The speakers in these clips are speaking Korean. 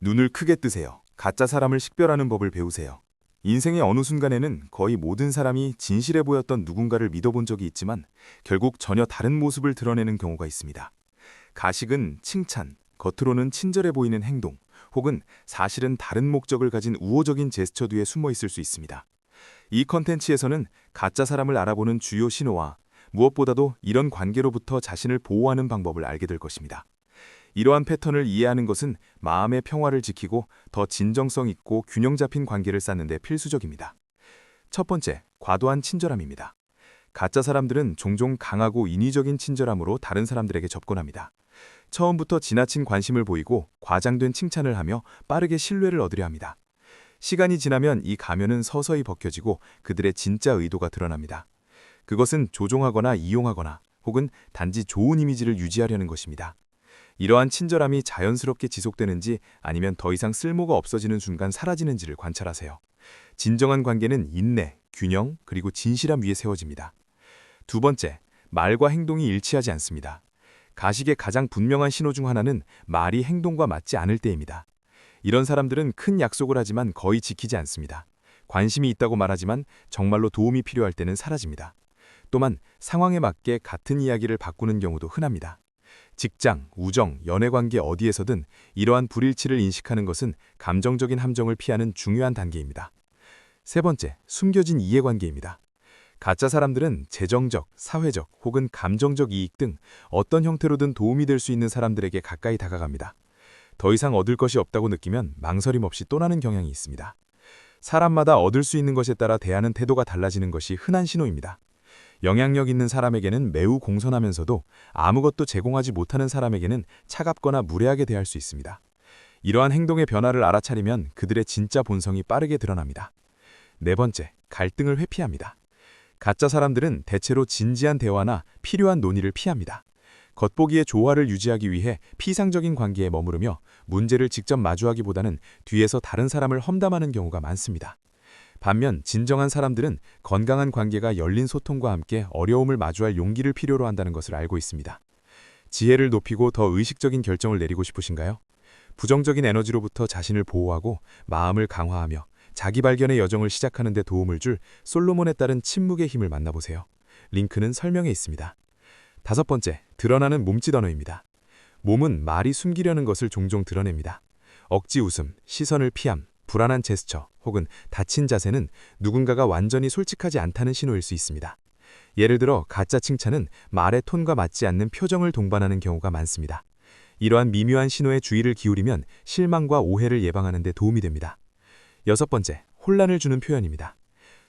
눈을 크게 뜨세요. 가짜 사람을 식별하는 법을 배우세요. 인생의 어느 순간에는 거의 모든 사람이 진실해 보였던 누군가를 믿어본 적이 있지만 결국 전혀 다른 모습을 드러내는 경우가 있습니다. 가식은 칭찬, 겉으로는 친절해 보이는 행동, 혹은 사실은 다른 목적을 가진 우호적인 제스처 뒤에 숨어 있을 수 있습니다. 이 컨텐츠에서는 가짜 사람을 알아보는 주요 신호와 무엇보다도 이런 관계로부터 자신을 보호하는 방법을 알게 될 것입니다. 이러한 패턴을 이해하는 것은 마음의 평화를 지키고 더 진정성 있고 균형 잡힌 관계를 쌓는 데 필수적입니다. 첫 번째, 과도한 친절함입니다. 가짜 사람들은 종종 강하고 인위적인 친절함으로 다른 사람들에게 접근합니다. 처음부터 지나친 관심을 보이고 과장된 칭찬을 하며 빠르게 신뢰를 얻으려 합니다. 시간이 지나면 이 가면은 서서히 벗겨지고 그들의 진짜 의도가 드러납니다. 그것은 조종하거나 이용하거나 혹은 단지 좋은 이미지를 유지하려는 것입니다. 이러한 친절함이 자연스럽게 지속되는지 아니면 더 이상 쓸모가 없어지는 순간 사라지는지를 관찰하세요. 진정한 관계는 인내, 균형, 그리고 진실함 위에 세워집니다. 두 번째, 말과 행동이 일치하지 않습니다. 가식의 가장 분명한 신호 중 하나는 말이 행동과 맞지 않을 때입니다. 이런 사람들은 큰 약속을 하지만 거의 지키지 않습니다. 관심이 있다고 말하지만 정말로 도움이 필요할 때는 사라집니다. 또한 상황에 맞게 같은 이야기를 바꾸는 경우도 흔합니다. 직장, 우정, 연애관계 어디에서든 이러한 불일치를 인식하는 것은 감정적인 함정을 피하는 중요한 단계입니다. 세 번째, 숨겨진 이해관계입니다. 가짜 사람들은 재정적, 사회적 혹은 감정적 이익 등 어떤 형태로든 도움이 될 수 있는 사람들에게 가까이 다가갑니다. 더 이상 얻을 것이 없다고 느끼면 망설임 없이 떠나는 경향이 있습니다. 사람마다 얻을 수 있는 것에 따라 대하는 태도가 달라지는 것이 흔한 신호입니다. 영향력 있는 사람에게는 매우 공손하면서도 아무것도 제공하지 못하는 사람에게는 차갑거나 무례하게 대할 수 있습니다. 이러한 행동의 변화를 알아차리면 그들의 진짜 본성이 빠르게 드러납니다. 네 번째, 갈등을 회피합니다. 가짜 사람들은 대체로 진지한 대화나 필요한 논의를 피합니다. 겉보기에 조화를 유지하기 위해 피상적인 관계에 머무르며 문제를 직접 마주하기보다는 뒤에서 다른 사람을 험담하는 경우가 많습니다. 반면 진정한 사람들은 건강한 관계가 열린 소통과 함께 어려움을 마주할 용기를 필요로 한다는 것을 알고 있습니다. 지혜를 높이고 더 의식적인 결정을 내리고 싶으신가요? 부정적인 에너지로부터 자신을 보호하고 마음을 강화하며 자기 발견의 여정을 시작하는 데 도움을 줄 솔로몬에 따른 침묵의 힘을 만나보세요. 링크는 설명에 있습니다. 다섯 번째, 드러나는 몸짓 언어입니다. 몸은 말이 숨기려는 것을 종종 드러냅니다. 억지 웃음, 시선을 피함, 불안한 제스처 혹은 다친 자세는 누군가가 완전히 솔직하지 않다는 신호일 수 있습니다. 예를 들어 가짜 칭찬은 말의 톤과 맞지 않는 표정을 동반하는 경우가 많습니다. 이러한 미묘한 신호에 주의를 기울이면 실망과 오해를 예방하는 데 도움이 됩니다. 여섯 번째, 혼란을 주는 표현입니다.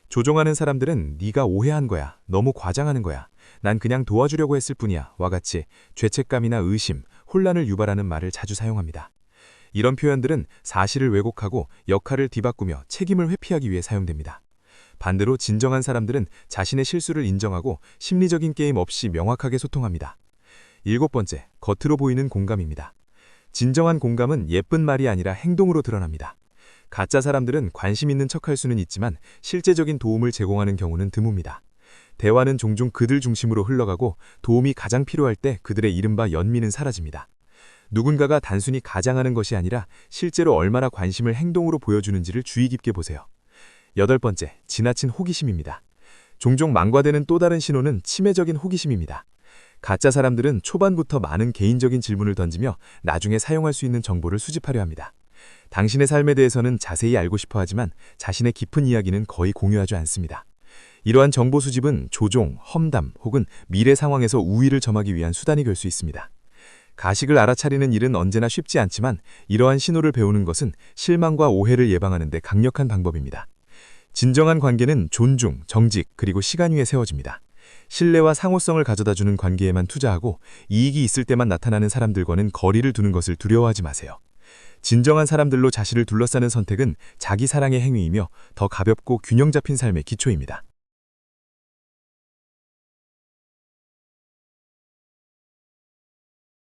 조종하는 사람들은 네가 오해한 거야, 너무 과장하는 거야, 난 그냥 도와주려고 했을 뿐이야 와 같이 죄책감이나 의심, 혼란을 유발하는 말을 자주 사용합니다. 이런 표현들은 사실을 왜곡하고 역할을 뒤바꾸며 책임을 회피하기 위해 사용됩니다. 반대로 진정한 사람들은 자신의 실수를 인정하고 심리적인 게임 없이 명확하게 소통합니다. 일곱 번째, 겉으로 보이는 공감입니다. 진정한 공감은 예쁜 말이 아니라 행동으로 드러납니다. 가짜 사람들은 관심 있는 척할 수는 있지만 실제적인 도움을 제공하는 경우는 드뭅니다. 대화는 종종 그들 중심으로 흘러가고 도움이 가장 필요할 때 그들의 이른바 연민은 사라집니다. 누군가가 단순히 가장하는 것이 아니라 실제로 얼마나 관심을 행동으로 보여주는지를 주의 깊게 보세요. 여덟 번째, 지나친 호기심입니다. 종종 망과되는 또 다른 신호는 치매적인 호기심입니다. 가짜 사람들은 초반부터 많은 개인적인 질문을 던지며 나중에 사용할 수 있는 정보를 수집하려 합니다. 당신의 삶에 대해서는 자세히 알고 싶어 하지만 자신의 깊은 이야기는 거의 공유하지 않습니다. 이러한 정보 수집은 조종, 험담 혹은 미래 상황에서 우위를 점하기 위한 수단이 될 수 있습니다. 가식을 알아차리는 일은 언제나 쉽지 않지만 이러한 신호를 배우는 것은 실망과 오해를 예방하는 데 강력한 방법입니다. 진정한 관계는 존중, 정직, 그리고 시간 위에 세워집니다. 신뢰와 상호성을 가져다주는 관계에만 투자하고 이익이 있을 때만 나타나는 사람들과는 거리를 두는 것을 두려워하지 마세요. 진정한 사람들로 자신을 둘러싸는 선택은 자기 사랑의 행위이며 더 가볍고 균형 잡힌 삶의 기초입니다.